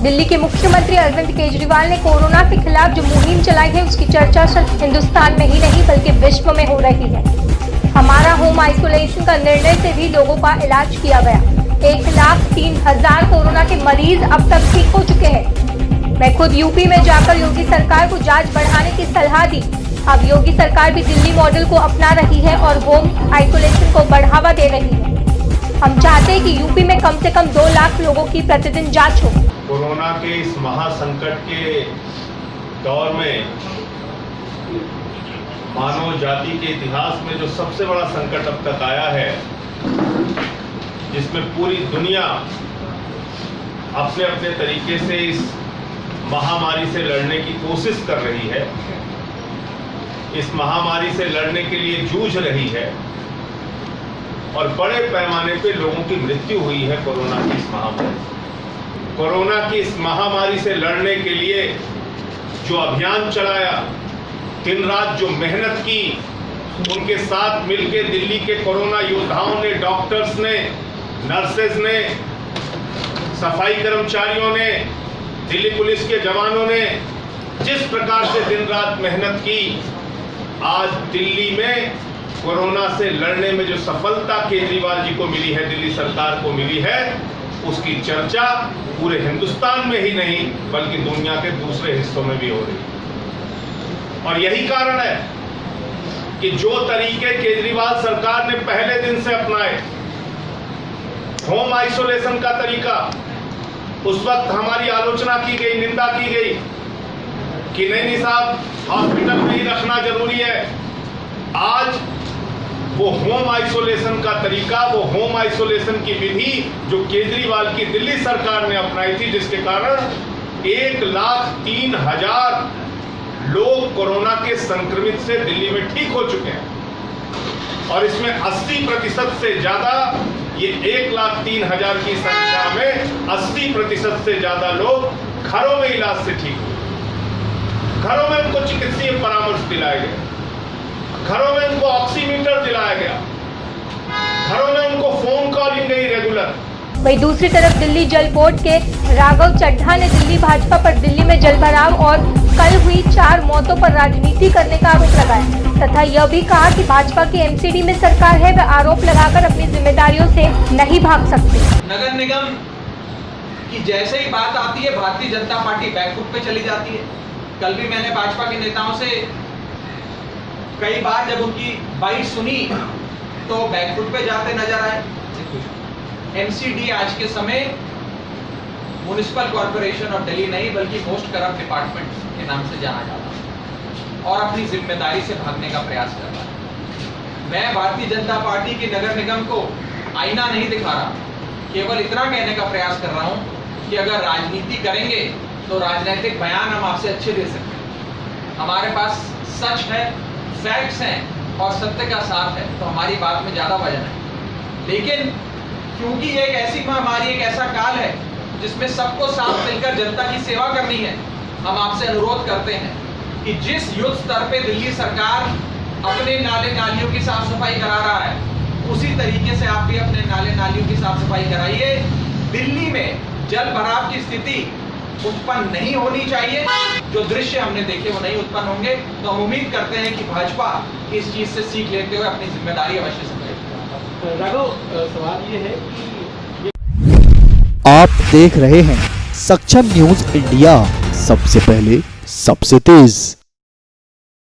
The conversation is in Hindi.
दिल्ली के मुख्यमंत्री अरविंद केजरीवाल ने कोरोना के खिलाफ जो मुहिम चलाई है उसकी चर्चा सिर्फ हिंदुस्तान में ही नहीं बल्कि विश्व में हो रही है। हमारा होम आइसोलेशन का निर्णय से भी लोगों का इलाज किया गया। 1,03,000 कोरोना के मरीज अब तक ठीक हो चुके हैं। मैं खुद यूपी में जाकर योगी सरकार को जांच बढ़ाने की सलाह दी। अब योगी सरकार भी दिल्ली मॉडल को अपना रही है और होम आइसोलेशन को बढ़ावा दे रही है। हम चाहते हैं कि यूपी में कम से कम 2 लाख लोगों की प्रतिदिन जांच हो। कोरोना के इस महासंकट के दौर में मानव जाति के इतिहास में जो सबसे बड़ा संकट अब तक आया है, जिसमें पूरी दुनिया अपने अपने तरीके से इस महामारी से लड़ने की कोशिश कर रही है, इस महामारी से लड़ने के लिए जूझ रही है और बड़े पैमाने पे लोगों की मृत्यु हुई है कोरोना की इस महामारी से। कोरोना की इस महामारी से लड़ने के लिए जो अभियान चलाया, दिन रात जो मेहनत की, उनके साथ मिलकर दिल्ली के कोरोना योद्धाओं ने, डॉक्टर्स ने, नर्सेज ने, सफाई कर्मचारियों ने, दिल्ली पुलिस के जवानों ने जिस प्रकार से दिन रात मेहनत की, आज दिल्ली में कोरोना से लड़ने में जो सफलता केजरीवाल जी को मिली है, दिल्ली सरकार को मिली है, उसकी चर्चा पूरे हिंदुस्तान में ही नहीं बल्कि दुनिया के दूसरे हिस्सों में भी हो रही है। और यही कारण है कि जो तरीके केजरीवाल सरकार ने पहले दिन से अपनाए, होम आइसोलेशन का तरीका, उस वक्त हमारी आलोचना की गई, निंदा की गई कि नहीं साहब, हॉस्पिटल में ही रखना जरूरी है। आज वो होम आइसोलेशन का तरीका, वो होम आइसोलेशन की विधि जो केजरीवाल की दिल्ली सरकार ने अपनाई थी, जिसके कारण 1,03,000 लोग कोरोना के संक्रमित से दिल्ली में ठीक हो चुके हैं और इसमें 80% से ज्यादा, ये 1,03,000 की संख्या में 80% से ज्यादा लोग घरों में इलाज से ठीक हुए। घरों में उनको चिकित्सीय परामर्श दिलाया गया, घरों में उनको ऑक्सीमीटर दिलाया गया, घरों में उनको फोन कॉलिंग गई रेगुलर। वहीं दूसरी तरफ दिल्ली जल बोर्ड के राघव चड्ढा ने दिल्ली भाजपा पर दिल्ली में जलभराव और कल हुई 4 मौतों पर राजनीति करने का आरोप लगाया तथा यह भी कहा कि भाजपा की एमसीडी में सरकार है, वह आरोप लगाकर अपनी जिम्मेदारियों से नहीं भाग सकती। नगर निगम की जैसे ही बात आती है, भारतीय जनता पार्टी बैकफुट पे चली जाती है। कल भी मैंने भाजपा के नेताओं से कई बार जब उनकी बाइट सुनी तो बैकफुट पे जाते नजर आए। एमसीडी आज के समय म्युनिसिपल कॉर्पोरेशन ऑफ दिल्ली नहीं बल्कि मोस्ट करप्ट डिपार्टमेंट के नाम से जाना जाता है और अपनी जिम्मेदारी से भागने का प्रयास कर रहा है। मैं भारतीय जनता पार्टी के नगर निगम को आईना नहीं दिखा रहा, केवल इतना कहने का प्रयास कर रहा हूं कि अगर राजनीति करेंगे तो राजनीतिक बयान हम आपसे अच्छे दे सकते हैं। हमारे पास सच है, फैक्ट्स हैं और सत्य का साथ है, तो हमारी बात में ज्यादा वजन है। लेकिन क्योंकि ये एक ऐसी महामारी, एक ऐसा काल है जिसमें सबको साथ मिलकर जनता की सेवा करनी है, हम आपसे अनुरोध करते हैं कि जिस युद्ध स्तर पे दिल्ली सरकार अपने नाले नालियों की साफ सफाई करा रहा है, उसी तरीके से आप भी अपने नाले नालियों की साफ सफाई कराइए। दिल्ली में जल भराव की स्थिति उत्पन्न नहीं होनी चाहिए। जो दृश्य हमने देखे वो नहीं उत्पन्न होंगे, तो हम उम्मीद करते हैं कि भाजपा इस चीज से सीख लेते हुए अपनी जिम्मेदारी अवश्य संभालेगी। राघव, सवाल ये है कि आप देख रहे हैं सक्षम न्यूज इंडिया, सबसे पहले सबसे तेज।